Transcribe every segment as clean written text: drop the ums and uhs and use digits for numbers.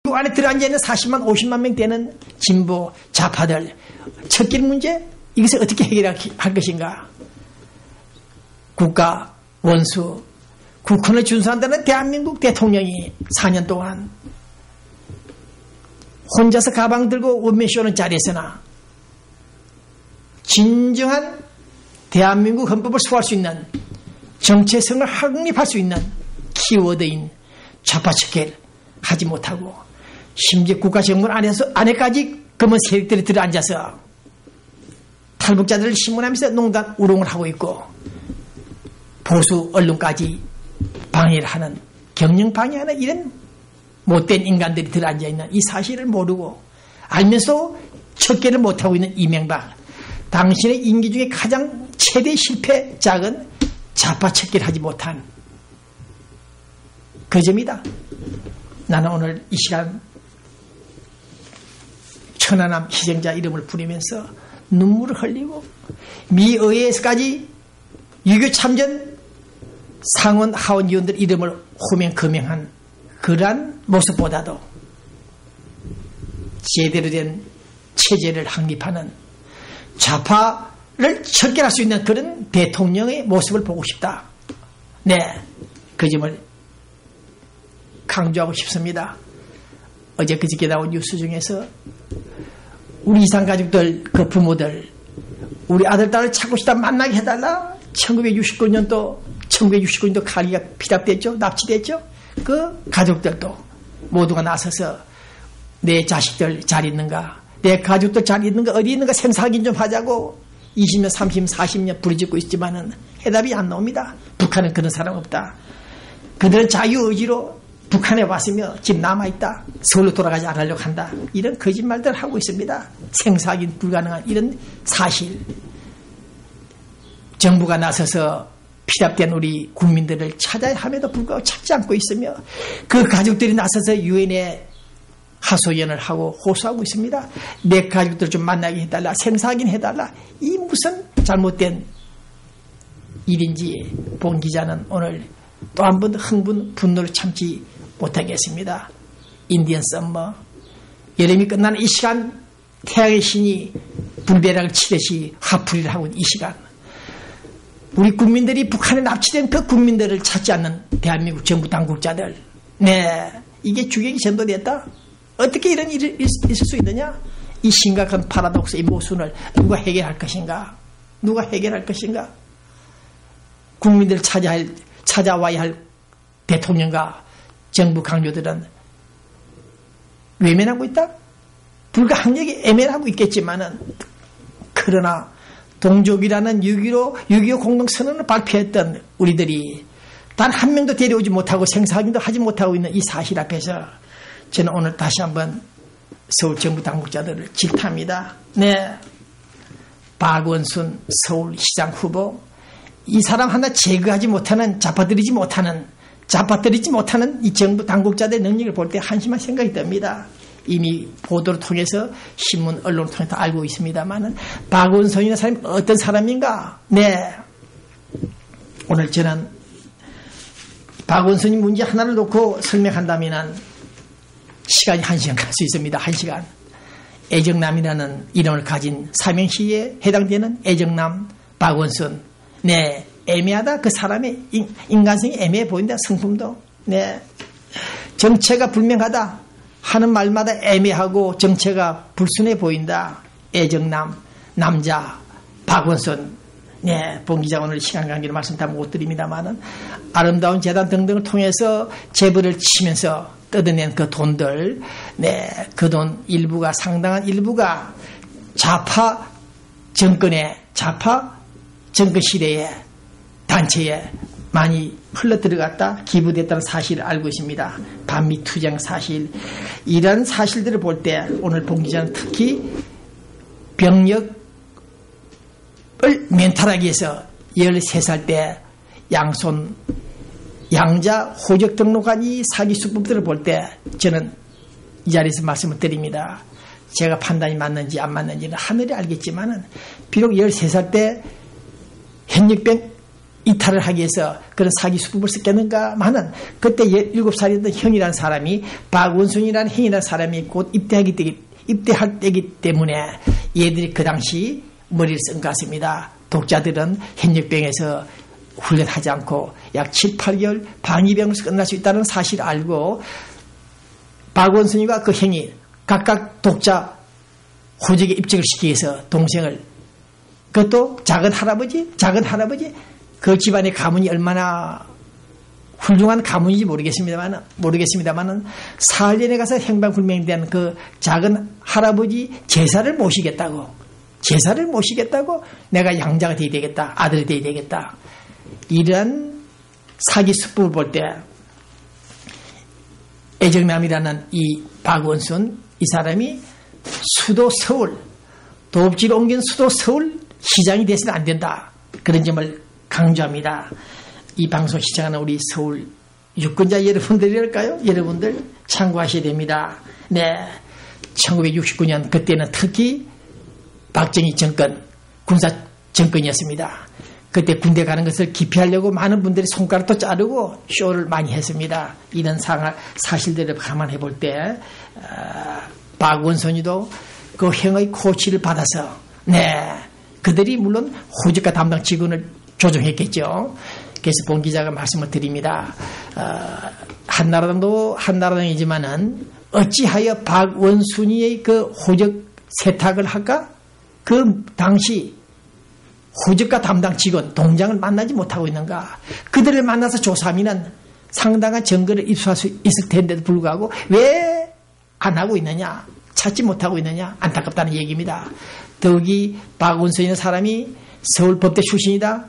대한민국 안에 들어앉아 있는 40만 50만 명 되는 진보 좌파들 척길 문제 이것을 어떻게 해결할 것인가. 국가 원수 국헌을 준수한다는 대한민국 대통령이 4년 동안 혼자서 가방 들고 원맨쇼는 자리에서나 진정한 대한민국 헌법을 소화할 수 있는 정체성을 확립할 수 있는 키워드인 좌파 척결 하지 못하고 심지어 국가정문 안에까지 검은 세력들이 들어앉아서 탈북자들을 신문하면서 농단 우롱을 하고 있고 보수 언론까지 방해를 하는 경영 방해하는 이런 못된 인간들이 들어앉아있는 이 사실을 모르고 알면서 척결을 못하고 있는 이명박 당신의 임기 중에 가장 최대 실패작은 좌파 척결하지 못한 그 점이다. 나는 오늘 이 시간 천안함 희생자 이름을 부리면서 눈물을 흘리고 미 의회에서까지 유교 참전 상원 하원 의원들 이름을 호명 거명한 그러한 모습보다도 제대로 된 체제를 확립하는 좌파를 척결할 수 있는 그런 대통령의 모습을 보고 싶다. 네, 그 점을 강조하고 싶습니다. 어제 그저께 나온 뉴스 중에서 우리 이산가족들 그 부모들 우리 아들 딸을 찾고 싶다 만나게 해달라. 1969년도 가기가 피랍됐죠. 납치됐죠. 그 가족들도 모두가 나서서 내 자식들 잘 있는가, 내 가족들 잘 있는가, 어디 있는가 생사 확인 좀 하자고 20년 30년 40년 부르짖고 있지만은 해답이 안 나옵니다. 북한은 그런 사람 없다. 그들은 자유의지로 북한에 왔으며 지금 남아있다. 서울로 돌아가지 않으려고 한다. 이런 거짓말들을 하고 있습니다. 생사 확인 불가능한 이런 사실. 정부가 나서서 피랍된 우리 국민들을 찾아야 함에도 불구하고 찾지 않고 있으며 그 가족들이 나서서 유엔에 하소연을 하고 호소하고 있습니다. 내 가족들 좀 만나게 해달라. 생사 확인 해달라. 이 무슨 잘못된 일인지 본 기자는 오늘 또 한 번 흥분, 분노를 참지 못하겠습니다. 인디언 썸머, 여름이 끝나는 이 시간 태양의 신이 불벼락을 치듯이 화풀이를 하고 있는 이 시간 우리 국민들이 북한에 납치된 그 국민들을 찾지 않는 대한민국 정부 당국자들, 네, 이게 주객이 전도됐다? 어떻게 이런 일이 있을 수 있느냐? 이 심각한 파라독스, 이 모순을 누가 해결할 것인가? 누가 해결할 것인가? 국민들을 찾아와야 할 대통령과 정부 강요들은 외면하고 있다? 불가항력이 애매하고 있겠지만은, 그러나 동족이라는 6.25 공동선언을 발표했던 우리들이 단 한 명도 데려오지 못하고 생사확인도 하지 못하고 있는 이 사실 앞에서 저는 오늘 다시 한번 서울 정부 당국자들을 질타합니다. 네, 박원순 서울시장 후보, 이 사람 하나 제거하지 못하는, 잡아들이지 못하는 이 정부 당국자들의 능력을 볼 때 한심한 생각이 듭니다. 이미 보도를 통해서 신문, 언론을 통해서 알고 있습니다만은 박원순이라는 사람이 어떤 사람인가? 네, 오늘 저는 박원순이 문제 하나를 놓고 설명한다면 시간이 1시간 갈 수 있습니다. 1시간. 애정남이라는 이름을 가진 삼행시에 해당되는 애정남 박원순. 네, 애매하다. 그 사람의 인간성이 애매해 보인다. 성품도. 네, 정체가 불명하다. 하는 말마다 애매하고 정체가 불순해 보인다. 애정남, 남자, 박원순. 네, 본 기자 오늘 시간 관계로 말씀 다 못 드립니다만은 아름다운 재단 등등을 통해서 재벌을 치면서 뜯어낸 그 돈들, 네, 그 돈 일부가, 상당한 일부가 좌파 정권 시대에 단체에 많이 흘러 들어갔다, 기부됐다는 사실을 알고 있습니다. 반미 투쟁 사실, 이런 사실들을 볼 때 오늘 본 기자는 특히 병력을 멘탈하기 위해서 13살 때 양자 호적 등록한 이 사기 수법들을 볼 때 저는 이 자리에서 말씀을 드립니다. 제가 판단이 맞는지 안 맞는지는 하늘이 알겠지만은 비록 13살 때 현역병 이탈을 하기 위해서 그런 사기 수법을 썼겠는가마는 그때 17살이었던 형이라는 사람이 박원순이라는 형이라는 사람이 곧 입대할 때이기 때문에 얘들이 그 당시 머리를 쓴 것 같습니다. 독자들은 현역병에서 훈련하지 않고 약 7, 8개월 방위병으로서 끝날 수 있다는 사실을 알고 박원순이와 그 형이 각각 독자 호적에 입직을 시키기 위해서 동생을, 그것도 작은 할아버지 그 집안의 가문이 얼마나 훌륭한 가문인지 모르겠습니다만은 사할련에 가서 행방불명된 그 작은 할아버지 제사를 모시겠다고 내가 양자가 되어야 되겠다, 아들이 되어야 되겠다, 이런 사기 수법을 볼 때 애정남이라는 이 박원순, 이 사람이 수도 서울, 도읍지로 옮긴 수도 서울 시장이 돼서는 안 된다, 그런 점을 강조합니다. 이 방송 시청하는 우리 서울 유권자 여러분들이랄까요? 여러분들 참고하셔야 됩니다. 네, 1969년 그때는 특히 박정희 정권, 군사 정권이었습니다. 그때 군대 가는 것을 기피하려고 많은 분들이 손가락도 자르고 쇼를 많이 했습니다. 이런 사실들을 감안해 볼 때 박원순이도 그 형의 코치를 받아서, 네, 그들이 물론 호적과 담당 직원을 조정했겠죠. 그래서 본 기자가 말씀을 드립니다. 한나라당도 한나라당이지만은 어찌하여 박원순이의 그 호적 세탁을 할까? 그 당시 호적과 담당 직원, 동장을 만나지 못하고 있는가? 그들을 만나서 조사하면 상당한 증거를 입수할 수 있을 텐데도 불구하고 왜 안 하고 있느냐? 찾지 못하고 있느냐? 안타깝다는 얘기입니다. 더욱이 박원순이라는 사람이 서울법대 출신이다.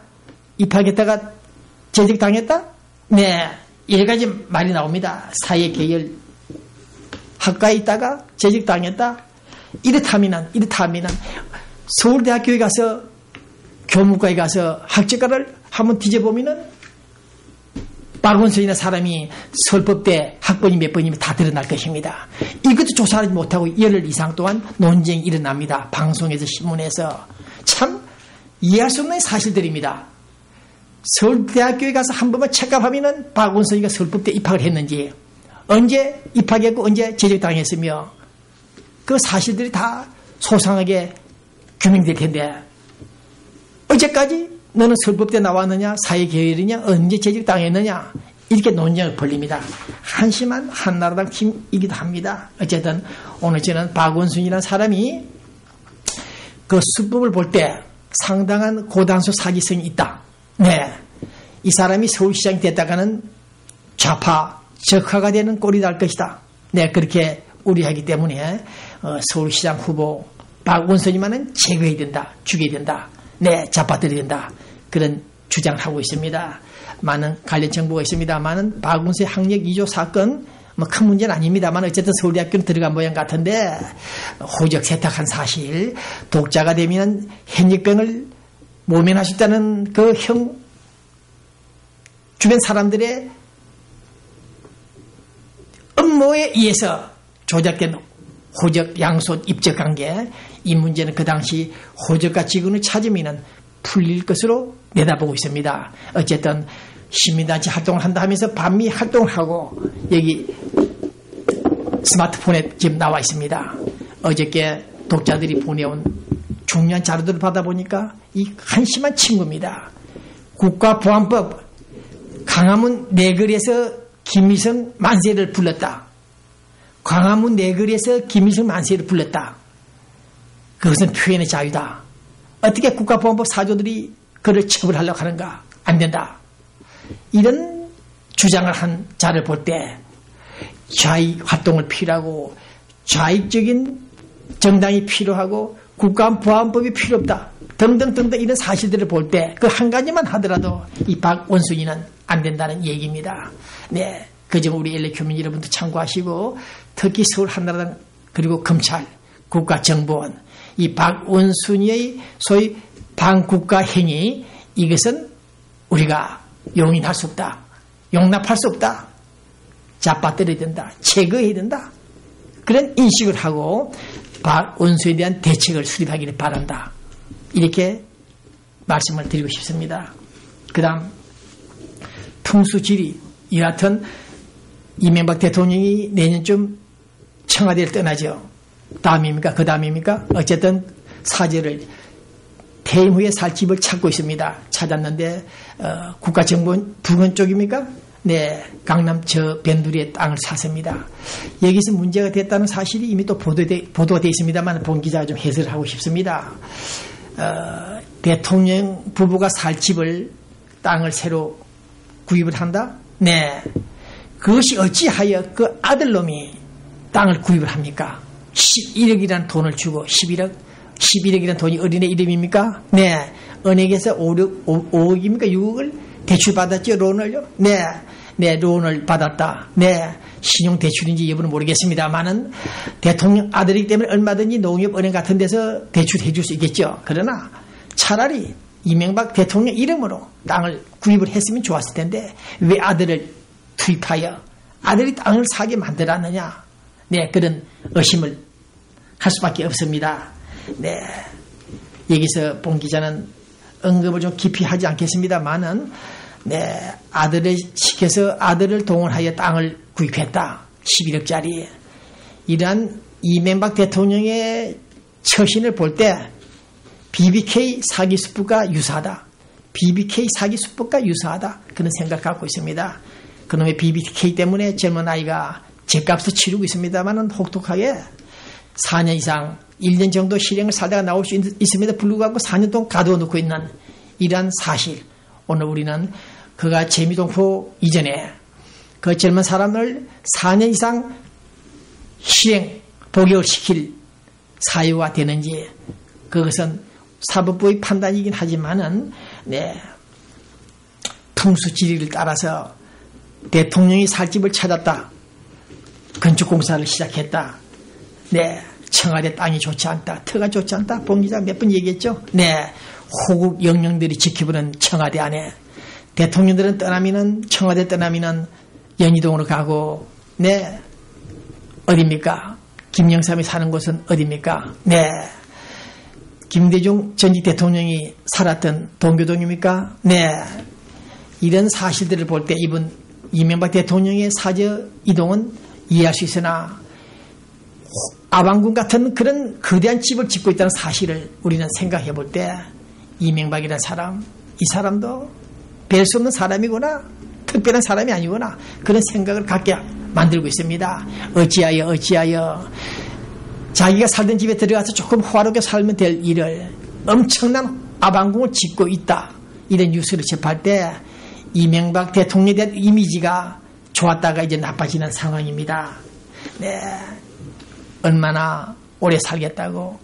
입학했다가 재직당했다? 네, 여러 가지 말이 나옵니다. 사회계열 학과에 있다가 재직당했다? 이렇다면 서울대학교에 가서 교문과에 가서 학제과를 한번 뒤져보면은 박원순이라는 사람이 서울법대 학번이 몇 번이면 다 드러날 것입니다. 이것도 조사하지 못하고 열흘 이상 동안 논쟁이 일어납니다. 방송에서, 신문에서. 참 이해할 수 없는 사실들입니다. 서울대학교에 가서 한 번만 체크하면은 박원순이가 서울법대 입학을 했는지, 언제 입학했고 언제 재직당했으며, 그 사실들이 다 소상하게 규명될 텐데, 어제까지 너는 서울법대 나왔느냐, 사회계열이냐, 언제 재직당했느냐, 이렇게 논쟁을 벌립니다. 한심한 한나라당 팀이기도 합니다. 어쨌든 오늘 저는 박원순이라는 사람이 그 수법을 볼 때 상당한 고단수 사기성이 있다. 네, 이 사람이 서울시장이 됐다가는 좌파 적화가 되는 꼴이 날 것이다. 네, 그렇게 우려하기 때문에 서울시장 후보 박원순이만은 제거해야 된다, 죽여야 된다, 네, 잡아들여야 된다, 그런 주장을 하고 있습니다. 많은 관련 정보가 있습니다만은 박원순의 학력 2조 사건 뭐 큰 문제는 아닙니다만 어쨌든 서울대학교는 들어간 모양 같은데, 호적 세탁한 사실, 독자가 되면 현역병을 모면할 수 있다는 그 형 주변 사람들의 음모에 의해서 조작된 호적 양손 입적 관계, 이 문제는 그 당시 호적과 직원을 찾으면 풀릴 것으로 내다보고 있습니다. 어쨌든 시민단체 활동을 한다 하면서 반미 활동을 하고, 여기 스마트폰에 지금 나와 있습니다. 어저께 독자들이 보내온 중요한 자료들을 받아보니까 이 한심한 친구입니다. 국가보안법 광화문 내거리에서 김일성 만세를 불렀다. 광화문 내거리에서 김일성 만세를 불렀다. 그것은 표현의 자유다. 어떻게 국가보안법 사조들이 그를 처벌하려고 하는가? 안 된다. 이런 주장을 한 자를 볼 때 좌익 활동을 필요하고, 좌익적인 정당이 필요하고, 국가보안법이 필요 없다, 등등등등 이런 사실들을 볼 때 그 한 가지만 하더라도 이 박원순이는 안 된다는 얘기입니다. 네, 그 점 우리 LA 교민 여러분도 참고하시고, 특히 서울 한나라당 그리고 검찰, 국가정보원, 이 박원순이의 소위 반국가 행위, 이것은 우리가 용인할 수 없다, 용납할 수 없다, 잡아들여야 된다, 제거해야 된다, 그런 인식을 하고 박원순에 대한 대책을 수립하기를 바란다, 이렇게 말씀을 드리고 싶습니다. 그 다음 풍수지리. 여하튼 이명박 대통령이 내년쯤 청와대를 떠나죠. 다음입니까? 그 다음입니까? 어쨌든 사절을 퇴임 후에 살 집을 찾고 있습니다. 찾았는데 국가정보원 부근 쪽입니까? 네, 강남 저 변두리의 땅을 샀습니다. 여기서 문제가 됐다는 사실이 이미 또 보도가 되어 있습니다만 본 기자가 좀 해설을 하고 싶습니다. 대통령 부부가 살 집을 땅을 새로 구입을 한다? 네. 그것이 어찌하여 그 아들놈이 땅을 구입을 합니까? 11억이라는 돈을 주고 11억이라는 돈이 어린애 이름입니까? 네. 은행에서 5억입니까? 6억을 대출받았죠? 론을요? 네. 네, 론을 받았다. 네. 신용대출인지 여부는 모르겠습니다만은 대통령 아들이기 때문에 얼마든지 농협은행 같은 데서 대출해 줄 수 있겠죠. 그러나 차라리 이명박 대통령 이름으로 땅을 구입을 했으면 좋았을 텐데 왜 아들을 투입하여 아들이 땅을 사게 만들었느냐. 네, 그런 의심을 할 수밖에 없습니다. 네, 여기서 본 기자는 언급을 좀 깊이 하지 않겠습니다만은 네, 아들을 시켜서 아들을 동원하여 땅을 구입했다. 11억짜리. 이러한 이명박 대통령의 처신을 볼 때 BBK 사기 수법과 유사하다. BBK 사기 수법과 유사하다. 그런 생각을 갖고 있습니다. 그놈의 BBK 때문에 젊은 아이가 죗값을 치르고 있습니다만은 혹독하게 4년 이상 1년 정도 실형을 살다가 나올 수 있음에도 불구하고 4년 동안 가두어 놓고 있는 이러한 사실. 오늘 우리는 그가 재미동포 이전에 그 젊은 사람을 4년 이상 실행, 복역을 시킬 사유가 되는지 그것은 사법부의 판단이긴 하지만은 네, 풍수지리를 따라서 대통령이 살 집을 찾았다. 건축공사를 시작했다. 네, 청와대 땅이 좋지 않다. 터가 좋지 않다. 본 기자 몇 번 얘기했죠. 네, 호국 영령들이 지켜보는 청와대 안에 대통령들은 떠나면은 청와대 떠나면은 연희동으로 가고 네, 어디입니까? 김영삼이 사는 곳은 어디입니까? 네, 김대중 전직 대통령이 살았던 동교동입니까? 네, 이런 사실들을 볼 때 이번 이명박 대통령의 사저 이동은 이해할 수 있으나 아방궁 같은 그런 거대한 집을 짓고 있다는 사실을 우리는 생각해 볼 때 이명박이라는 사람, 이 사람도 별 수 없는 사람이구나, 특별한 사람이 아니구나 그런 생각을 갖게 만들고 있습니다. 어찌하여 자기가 살던 집에 들어가서 조금 호화롭게 살면 될 일을 엄청난 아방궁을 짓고 있다. 이런 뉴스를 접할 때 이명박 대통령에 대한 이미지가 좋았다가 이제 나빠지는 상황입니다. 네, 얼마나 오래 살겠다고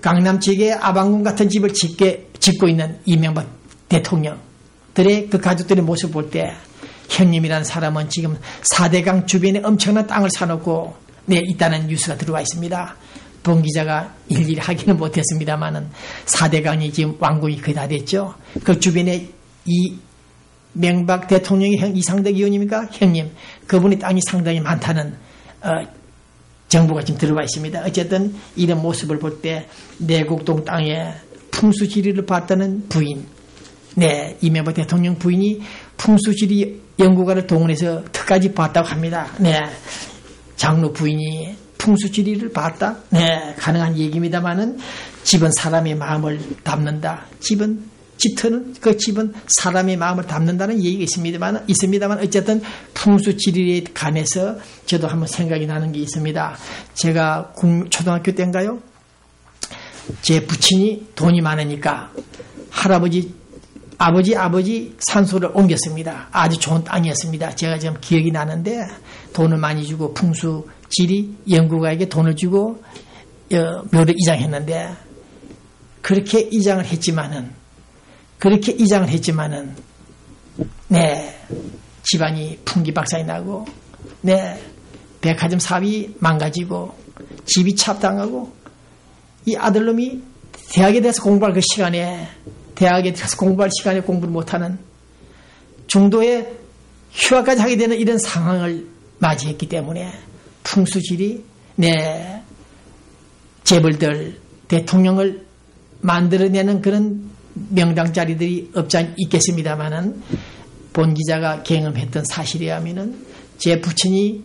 강남 지역에 아방궁 같은 집을 짓고 있는 이명박 대통령들의 그 가족들의 모습을 볼 때 형님이라는 사람은 지금 4대강 주변에 엄청난 땅을 사놓고 네, 있다는 뉴스가 들어와 있습니다. 본 기자가 일일이 하기는 못했습니다만은 4대강이 지금 완공이 거의 다 됐죠. 그 주변에 이명박 대통령의 형 이상덕 의원입니까? 형님, 그분의 땅이 상당히 많다는 정보가 지금 들어와 있습니다. 어쨌든 이런 모습을 볼 때 내곡동 땅에 풍수지리를 봤다는 부인, 네, 이명박 대통령 부인이 풍수지리 연구가를 동원해서 특까지 봤다고 합니다. 네, 장로 부인이 풍수지리를 봤다? 네, 가능한 얘기입니다만은 집은 사람의 마음을 담는다. 집터는 그 집은 사람의 마음을 담는다는 얘기가 있습니다만 어쨌든 풍수지리에 관해서 저도 한번 생각이 나는 게 있습니다. 제가 초등학교 때인가요? 제 부친이 돈이 많으니까 아버지 산소를 옮겼습니다. 아주 좋은 땅이었습니다. 제가 지금 기억이 나는데 돈을 많이 주고 풍수지리 연구가에게 돈을 주고 묘를 이장했는데 그렇게 이장을 했지만은 네, 집안이 풍기박산이 나고 네, 백화점 사업이 망가지고 집이 차압당하고 이 아들놈이 대학에 대해서 공부할 그 시간에 대학에 들어가서 공부할 시간에 공부를 못하는 중도에 휴학까지 하게 되는 이런 상황을 맞이했기 때문에 풍수지리 네, 재벌들 대통령을 만들어내는 그런 명당 자리들이 없지 않 있겠습니다만은 본 기자가 경험했던 사실에 하면은 제 부친이